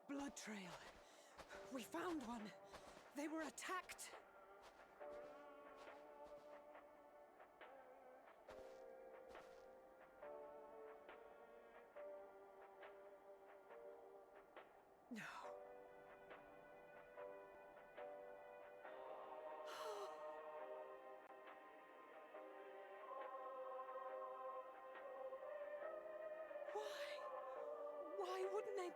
blood trail. We found one. They were attacked. No. Why wouldn't they?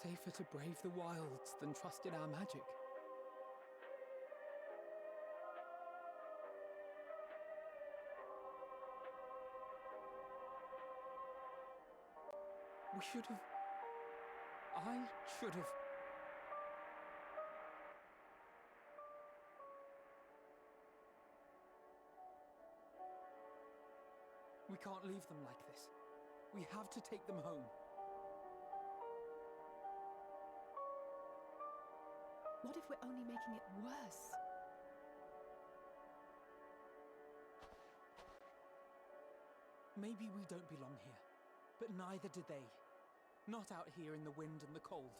Safer to brave the wilds than trust in our magic. We should have... I should have... We can't leave them like this. We have to take them home. What if we're only making it worse? Maybe we don't belong here, but neither do they. Not out here in the wind and the cold.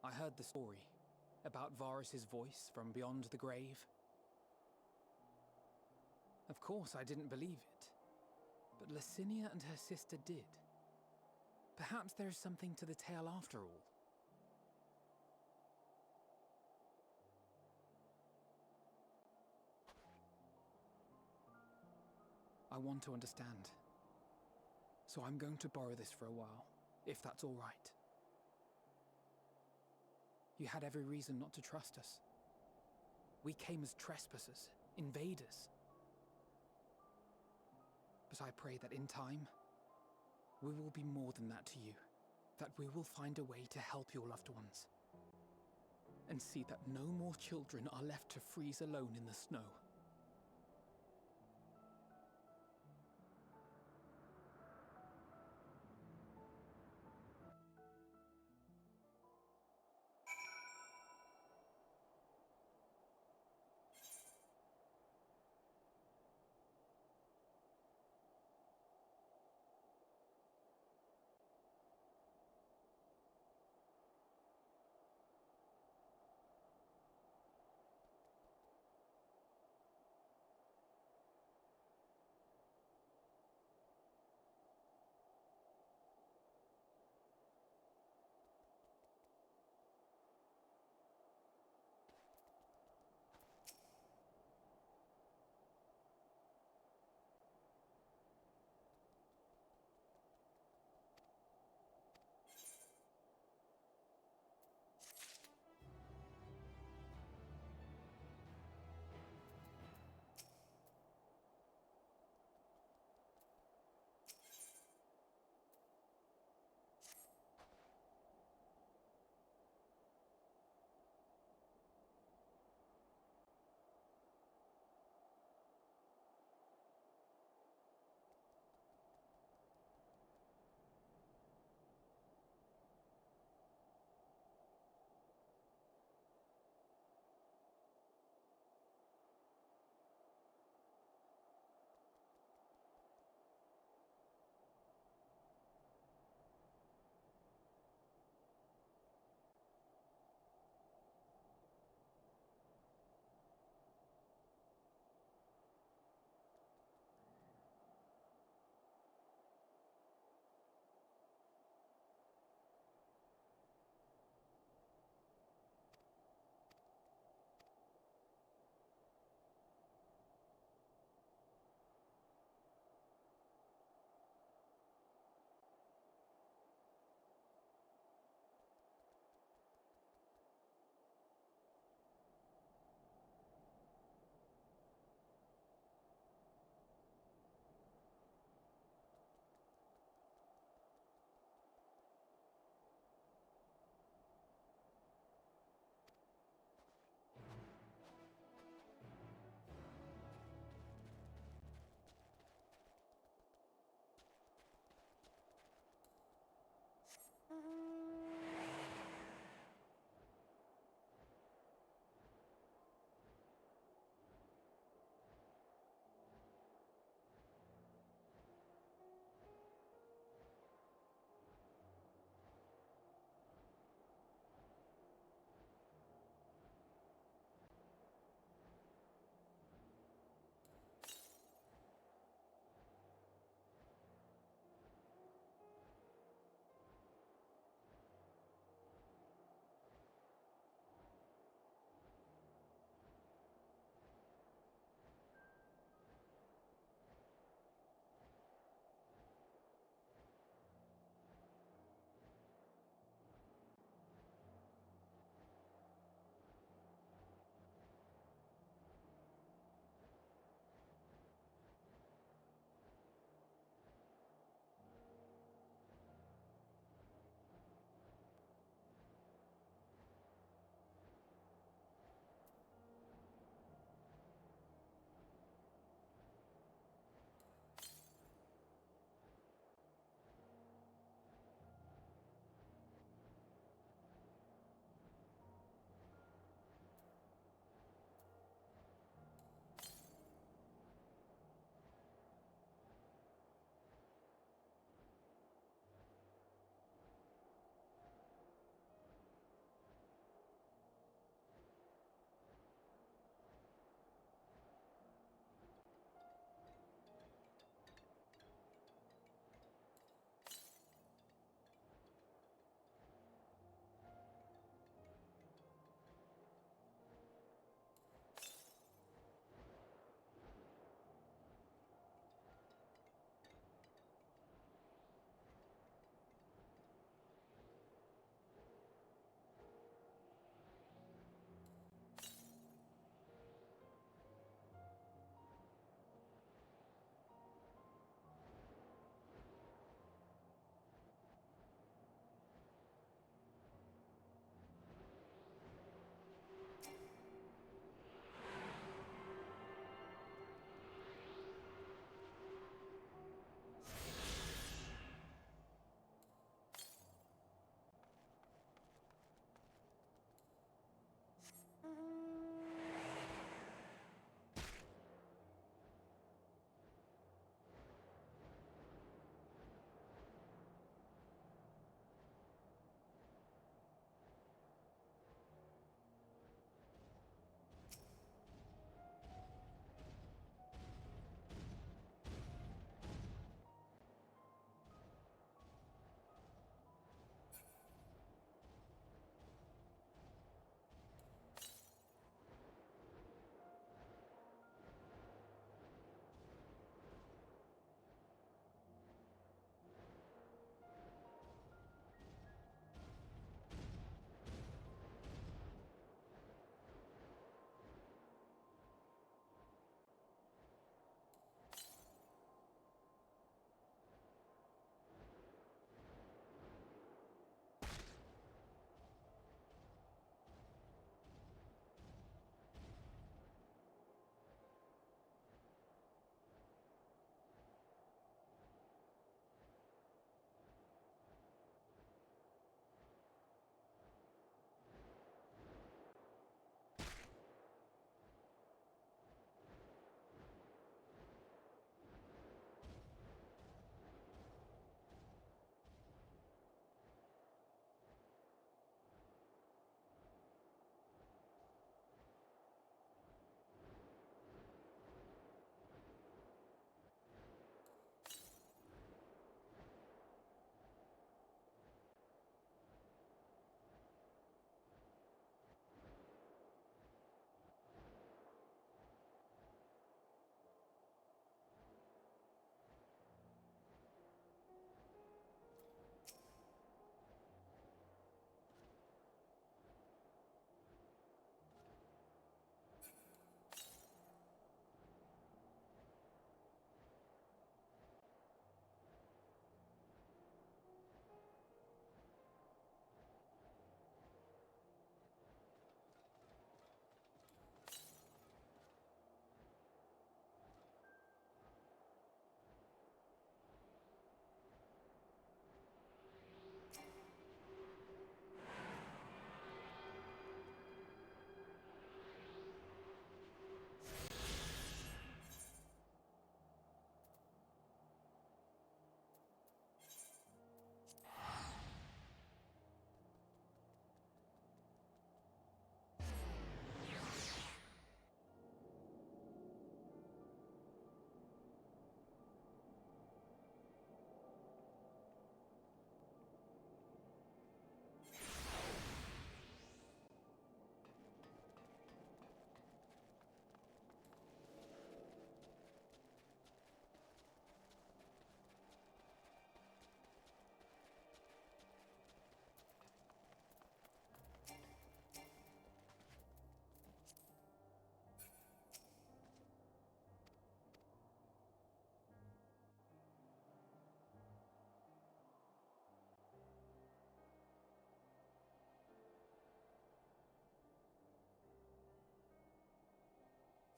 I heard the story about Varus's voice from beyond the grave. Of course, I didn't believe it, but Licinia and her sister did. Perhaps there is something to the tale after all. I want to understand, so I'm going to borrow this for a while, if that's all right. You had every reason not to trust us. We came as trespassers, invaders. But I pray that in time, we will be more than that to you. That we will find a way to help your loved ones. And see that no more children are left to freeze alone in the snow.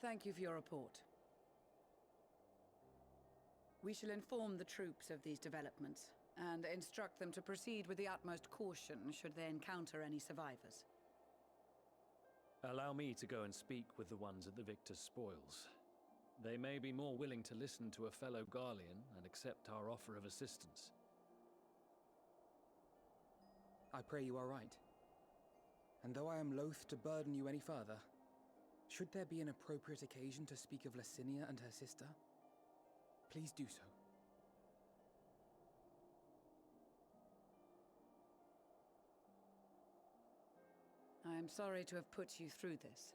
Thank you for your report. We shall inform the troops of these developments, and instruct them to proceed with the utmost caution should they encounter any survivors. Allow me to go and speak with the ones at the victor's spoils. They may be more willing to listen to a fellow Garlean and accept our offer of assistance. I pray you are right. And though I am loath to burden you any further, should there be an appropriate occasion to speak of Licinia and her sister, please do so. I am sorry to have put you through this.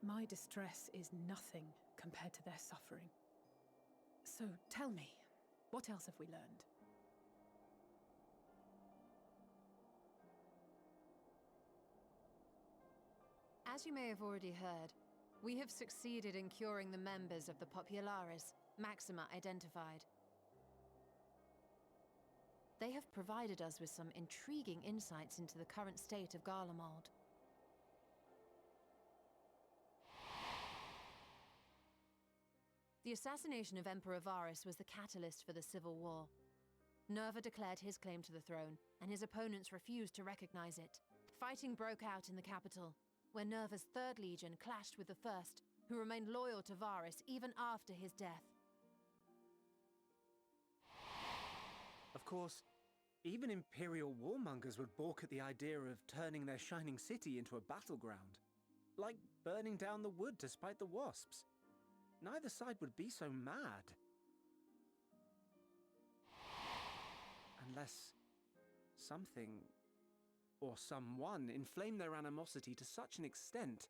My distress is nothing compared to their suffering. So tell me, what else have we learned? As you may have already heard, we have succeeded in curing the members of the Populares, Maxima identified. They have provided us with some intriguing insights into the current state of Garlemald. The assassination of Emperor Varus was the catalyst for the civil war. Nerva declared his claim to the throne, and his opponents refused to recognize it. Fighting broke out in the capital, where Nerva's Third Legion clashed with the First, who remained loyal to Varus even after his death. Of course, even Imperial warmongers would balk at the idea of turning their shining city into a battleground. Like burning down the wood to spite the wasps. Neither side would be so mad. Unless something or someone inflamed their animosity to such an extent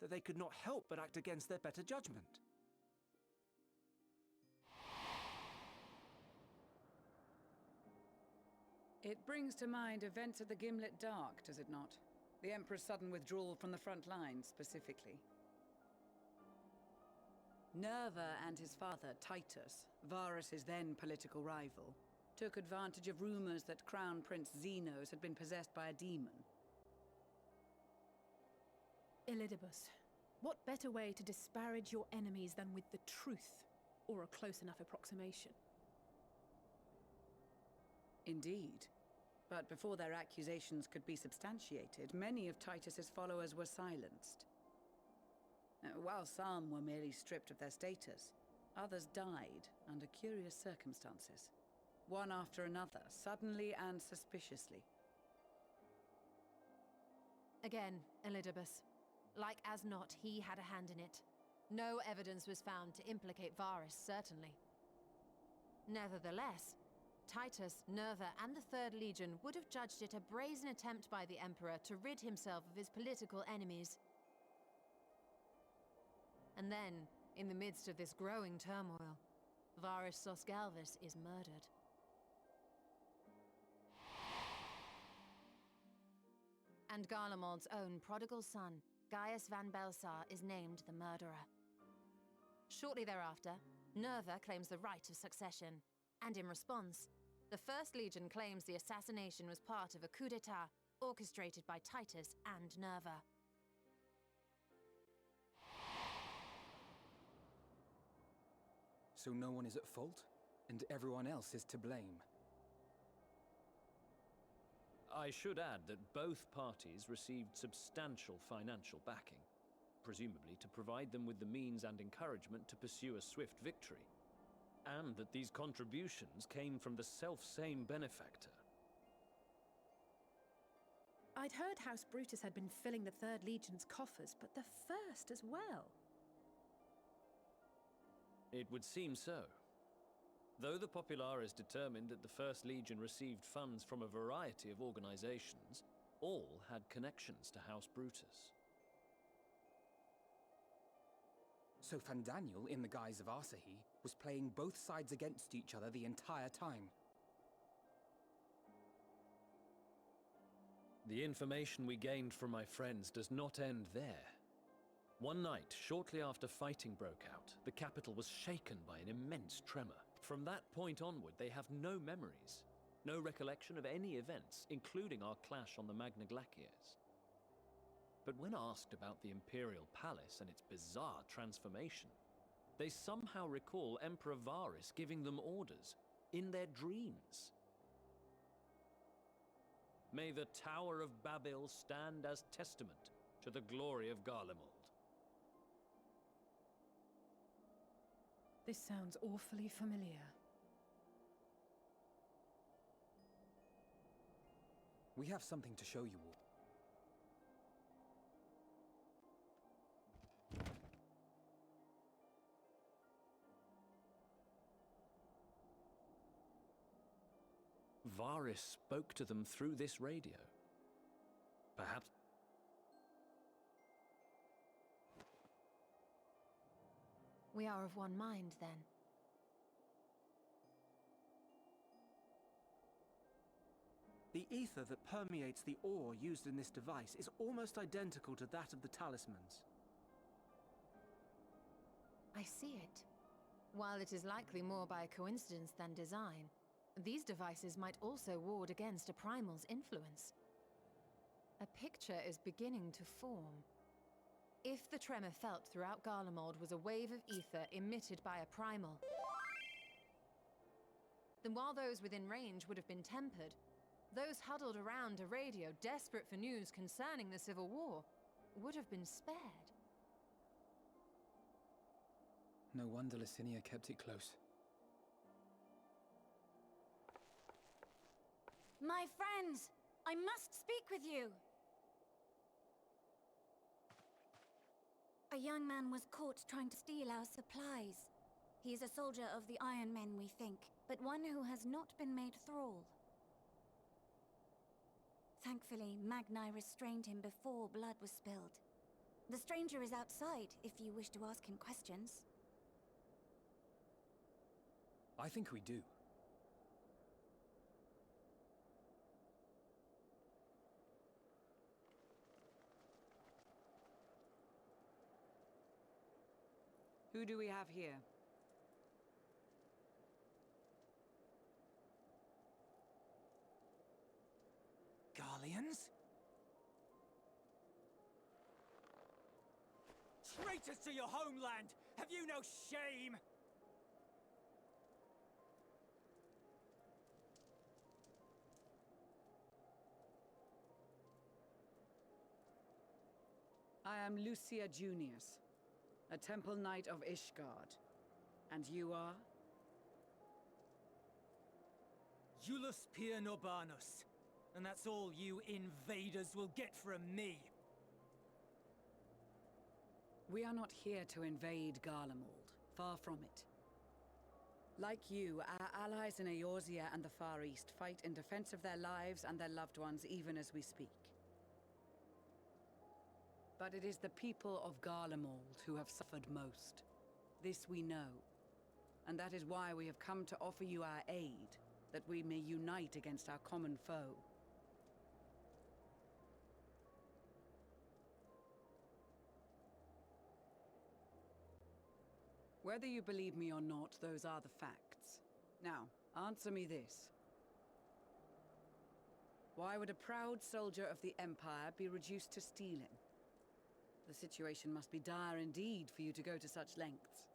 that they could not help but act against their better judgment. It brings to mind events at the Gimlet Dark, does it not? The Emperor's sudden withdrawal from the front lines, specifically. Nerva and his father, Titus, Varus's then political rival, took advantage of rumors that Crown Prince Zenos had been possessed by a demon. Elidibus, what better way to disparage your enemies than with the truth, or a close enough approximation? Indeed. But before their accusations could be substantiated, many of Titus's followers were silenced. While some were merely stripped of their status, others died under curious circumstances. One after another, suddenly and suspiciously. Again, Elidibus. Like as not, he had a hand in it. No evidence was found to implicate Varus, certainly. Nevertheless, Titus, Nerva, and the Third Legion would have judged it a brazen attempt by the Emperor to rid himself of his political enemies. And then, in the midst of this growing turmoil, Varus Sosgalvis is murdered. And Garlemald's own prodigal son, Gaius van Belsar, is named the murderer. Shortly thereafter, Nerva claims the right of succession, and in response, the First Legion claims the assassination was part of a coup d'etat orchestrated by Titus and Nerva. So no one is at fault, and everyone else is to blame. I should add that both parties received substantial financial backing, presumably to provide them with the means and encouragement to pursue a swift victory, and that these contributions came from the self-same benefactor. I'd heard House Brutus had been filling the Third Legion's coffers, but the First as well. It would seem so. Though the Populares determined that the First Legion received funds from a variety of organizations, all had connections to House Brutus. So Fandaniel, in the guise of Asahi, was playing both sides against each other the entire time. The information we gained from my friends does not end there. One night, shortly after fighting broke out, the capital was shaken by an immense tremor. From that point onward, they have no memories, no recollection of any events, including our clash on the Magna Glaciers. But when asked about the Imperial Palace and its bizarre transformation, they somehow recall Emperor Varys giving them orders in their dreams. May the Tower of Babel stand as testament to the glory of Garlemald. This sounds awfully familiar. We have something to show you all. Varys spoke to them through this radio. Perhaps... We are of one mind, then. The ether that permeates the ore used in this device is almost identical to that of the talismans. I see it. While it is likely more by coincidence than design, these devices might also ward against a primal's influence. A picture is beginning to form. If the tremor felt throughout Garlemald was a wave of ether emitted by a primal, then while those within range would have been tempered, those huddled around a radio desperate for news concerning the civil war would have been spared. No wonder Licinia kept it close. My friends, I must speak with you. A young man was caught trying to steal our supplies. He is a soldier of the Iron Men, we think, but one who has not been made thrall. Thankfully, Magni restrained him before blood was spilled. The stranger is outside, if you wish to ask him questions. I think we do. Who do we have here? Garleans? Traitors to your homeland! Have you no shame? I am Lucia Junius, a Temple Knight of Ishgard. And you are? Iulus Pier Norbanus. And that's all you invaders will get from me. We are not here to invade Garlemald. Far from it. Like you, our allies in Eorzea and the Far East fight in defense of their lives and their loved ones even as we speak. But it is the people of Garlemald who have suffered most. This we know. And that is why we have come to offer you our aid, that we may unite against our common foe. Whether you believe me or not, those are the facts. Now, answer me this. Why would a proud soldier of the Empire be reduced to stealing? The situation must be dire indeed for you to go to such lengths.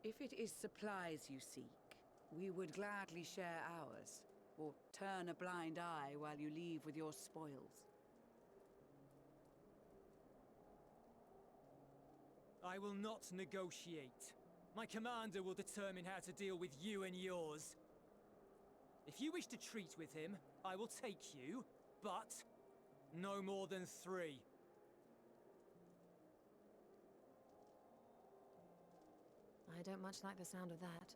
If it is supplies you seek, we would gladly share ours, or turn a blind eye while you leave with your spoils. I will not negotiate. My commander will determine how to deal with you and yours. If you wish to treat with him, I will take you, but no more than 3. I don't much like the sound of that.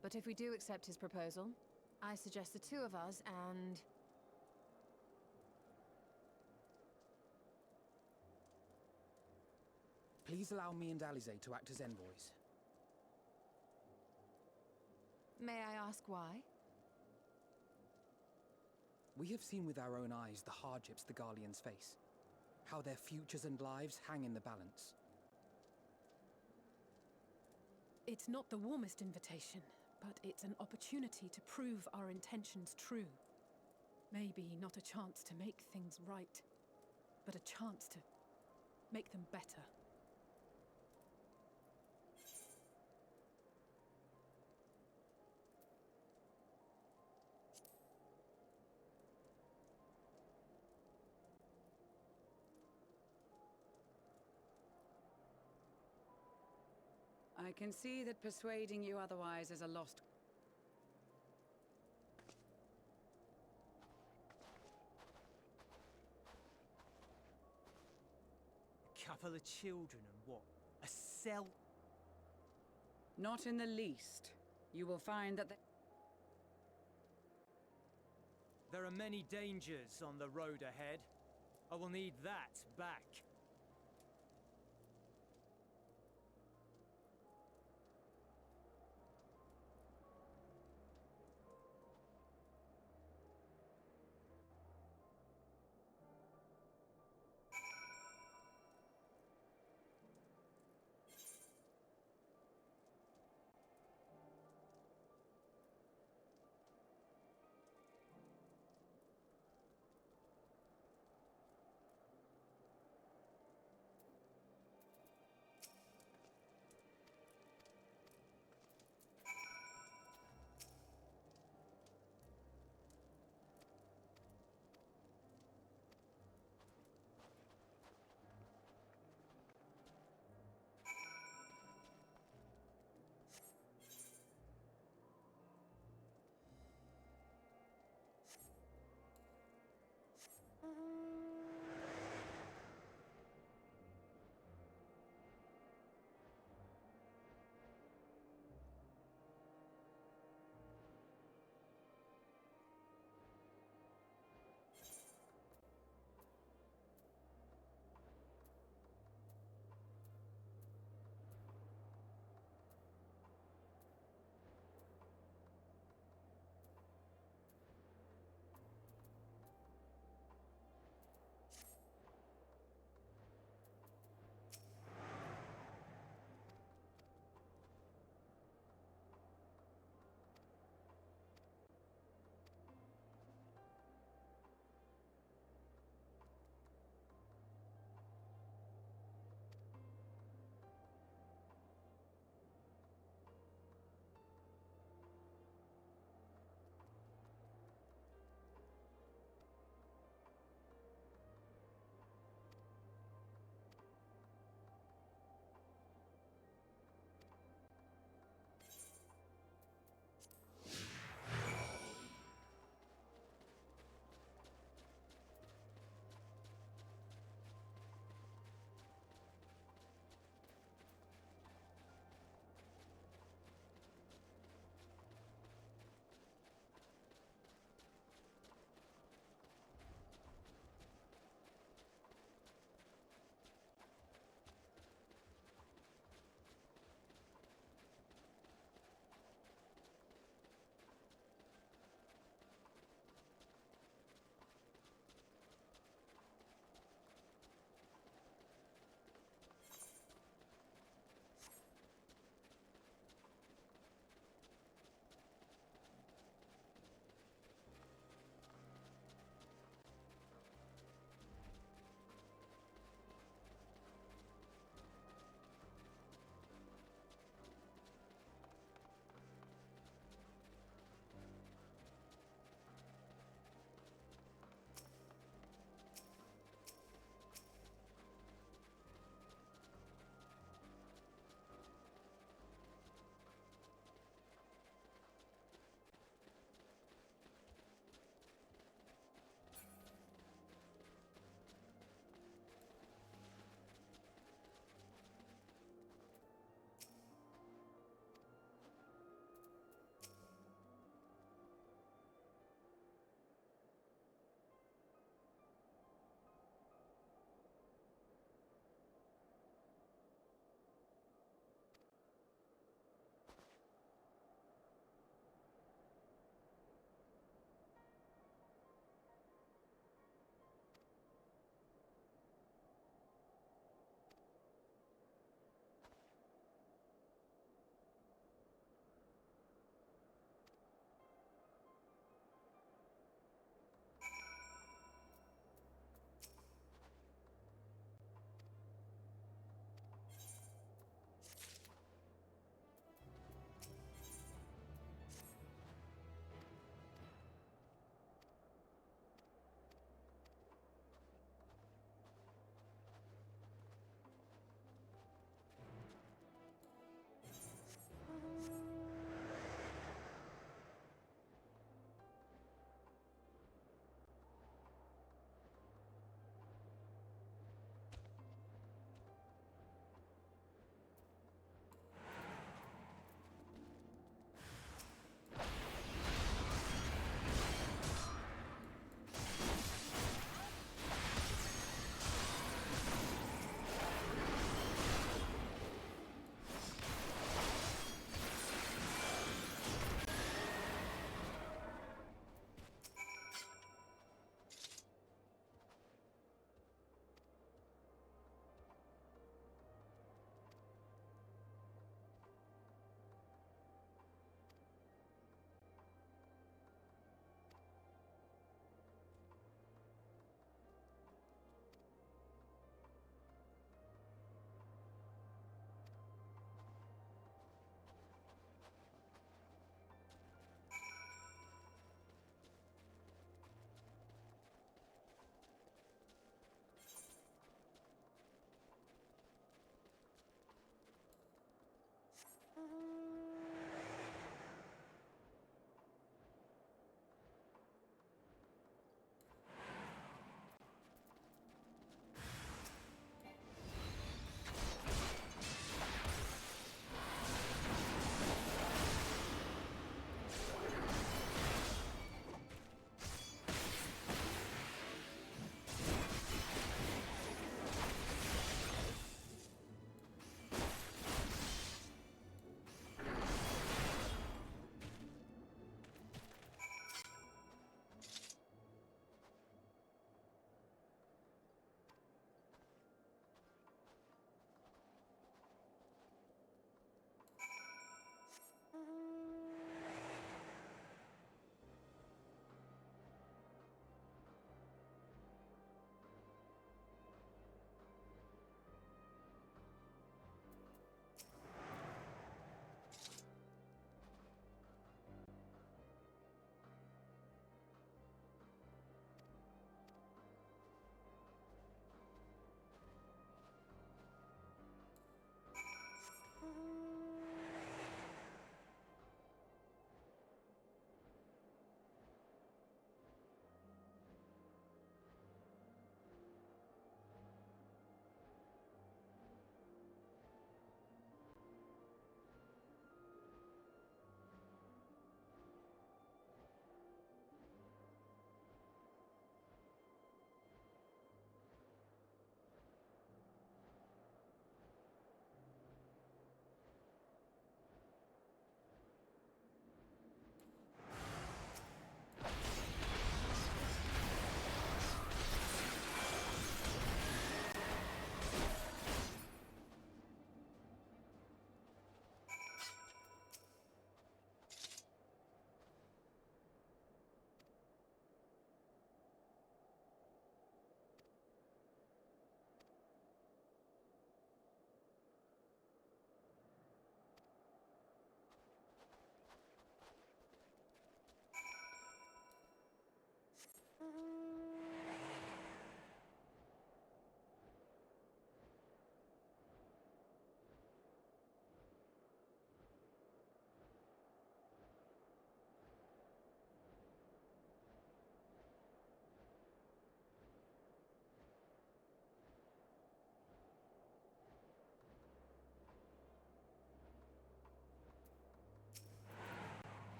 But if we do accept his proposal, I suggest the 2 of us and... Please allow me and Alize to act as envoys. May I ask why? We have seen with our own eyes the hardships the Garleans face. How their futures and lives hang in the balance. It's not the warmest invitation, but it's an opportunity to prove our intentions true. Maybe not a chance to make things right, but a chance to make them better. I can see that persuading you otherwise is a lost... A couple of children and what? A cell? Not in the least. You will find that There are many dangers on the road ahead. I will need that back.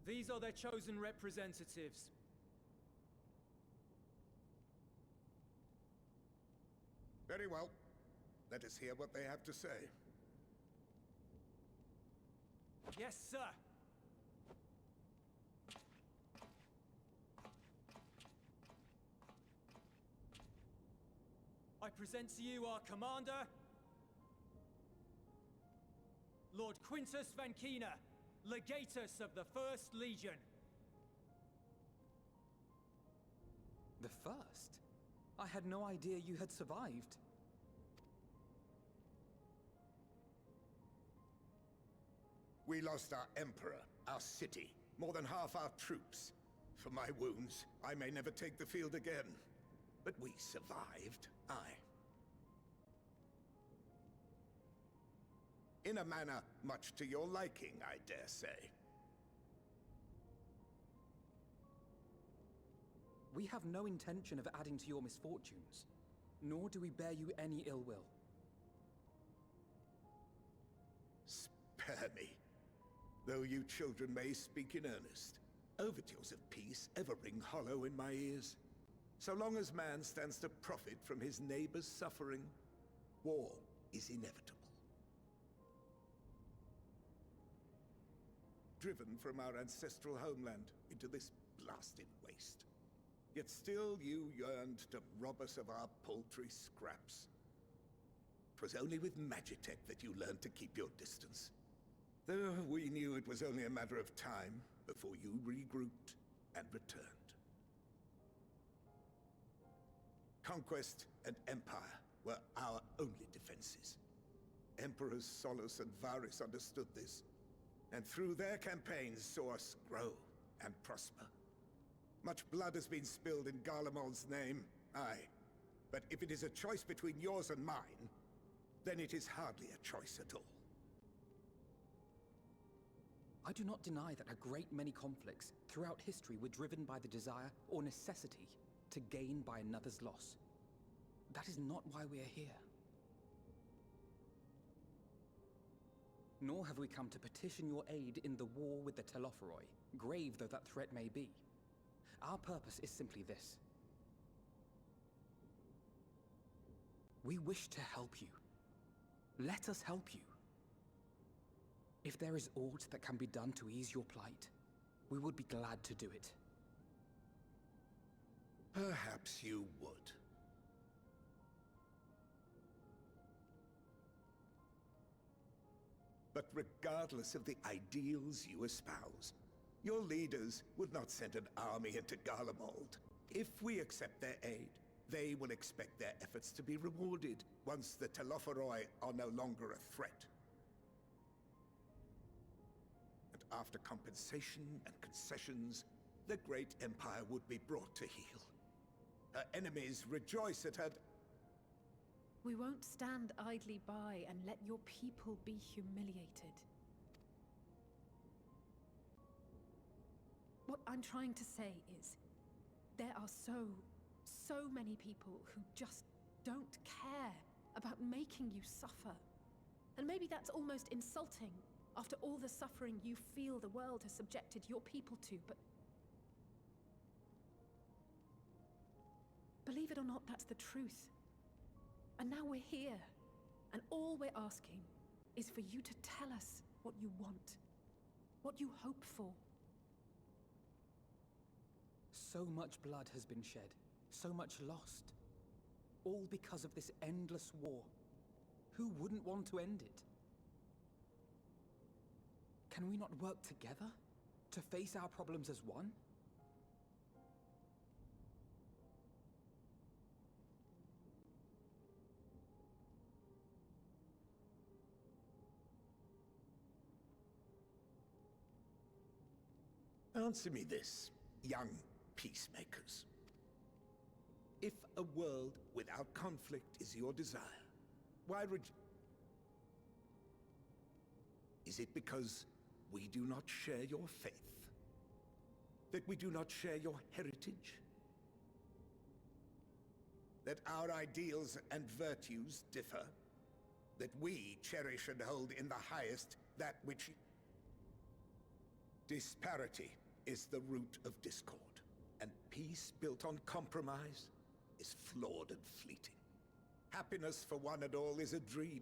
These are their chosen representatives. Very well. Let us hear what they have to say. Yes, sir. I present to you our commander, Lord Quintus Vankina, Legatus of the First Legion. The first? I had no idea you had survived. We lost our emperor, our city, more than half our troops. For my wounds, I may never take the field again. But we survived, aye. In a manner much to your liking, I dare say. We have no intention of adding to your misfortunes, nor do we bear you any ill will. Spare me. Though you children may speak in earnest, overtures of peace ever ring hollow in my ears. So long as man stands to profit from his neighbor's suffering, war is inevitable. Driven from our ancestral homeland into this blasted waste. Yet still you yearned to rob us of our paltry scraps. 'Twas only with Magitech that you learned to keep your distance. Though we knew it was only a matter of time before you regrouped and returned. Conquest and Empire were our only defenses. Emperors Solus and Varys understood this, and through their campaigns saw us grow and prosper. Much blood has been spilled in Garlemald's name, aye. But if it is a choice between yours and mine, then it is hardly a choice at all. I do not deny that a great many conflicts throughout history were driven by the desire or necessity to gain by another's loss. That is not why we are here. Nor have we come to petition your aid in the war with the Telophoroi, grave though that threat may be. Our purpose is simply this. We wish to help you. Let us help you. If there is aught that can be done to ease your plight, we would be glad to do it. Perhaps you would. But regardless of the ideals you espouse, your leaders would not send an army into Garlemald. If we accept their aid, they will expect their efforts to be rewarded once the Telophoroi are no longer a threat. And after compensation and concessions, the great empire would be brought to heel. Her enemies rejoice at her... We won't stand idly by and let your people be humiliated. What I'm trying to say is, there are so many people who just don't care about making you suffer. And maybe that's almost insulting, after all the suffering you feel the world has subjected your people to, but... Believe it or not, that's the truth. And now we're here, and all we're asking is for you to tell us what you want, what you hope for. So much blood has been shed, so much lost. All because of this endless war. Who wouldn't want to end it? Can we not work together to face our problems as one? Answer me this, young peacemakers. If a world without conflict is your desire, why Is it because we do not share your faith? That we do not share your heritage? That our ideals and virtues differ? That we cherish and hold in the highest that which Disparity is the root of discord, and peace built on compromise is flawed and fleeting. Happiness for one and all is a dream,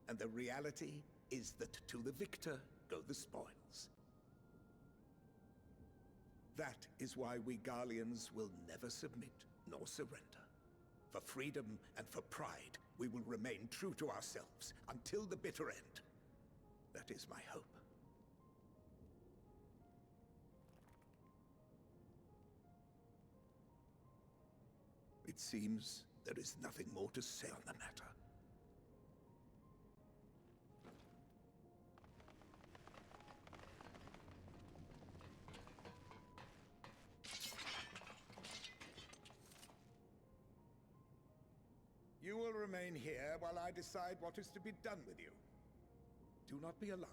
and the reality is that to the victor go the spoils. That is why we Garleans will never submit nor surrender. For freedom and for pride, we will remain true to ourselves until the bitter end. That is my hope. It seems there is nothing more to say on the matter. You will remain here while I decide what is to be done with you. Do not be alarmed.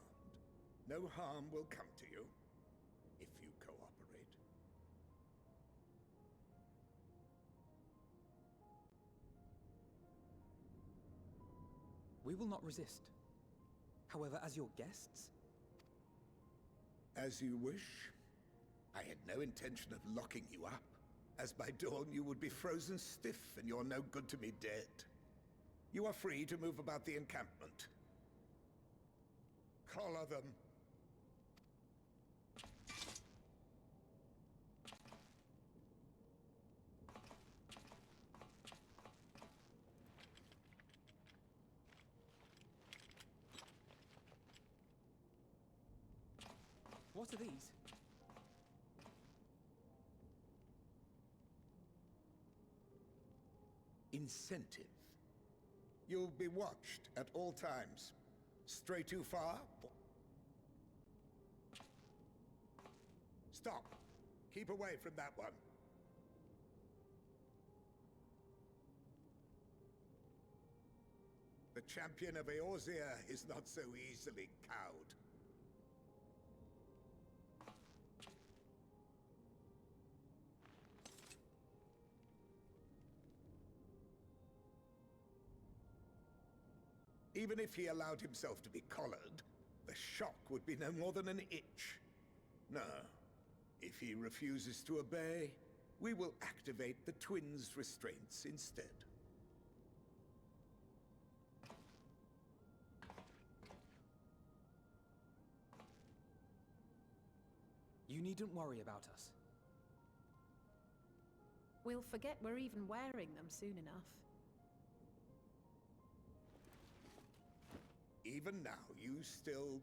No harm will come to you if you cooperate. We will not resist. However, as your guests... As you wish. I had no intention of locking you up. As by dawn you would be frozen stiff and you're no good to me dead. You are free to move about the encampment. Collar them. What are these? Incentive. You'll be watched at all times. Stray too far? Stop. Keep away from that one. The champion of Eorzea is not so easily cowed. Even if he allowed himself to be collared, the shock would be no more than an itch. No. If he refuses to obey, we will activate the twins' restraints instead. You needn't worry about us. We'll forget we're even wearing them soon enough. Even now, you still...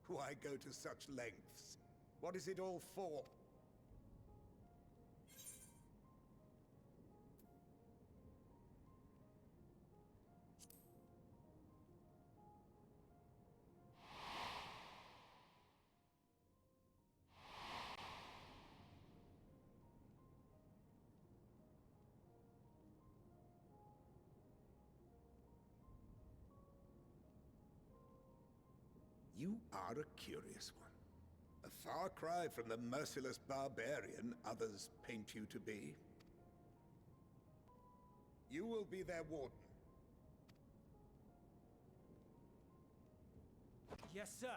Why go to such lengths? What is it all for? You are a curious one. A far cry from the merciless barbarian others paint you to be. You will be their warden. Yes, sir.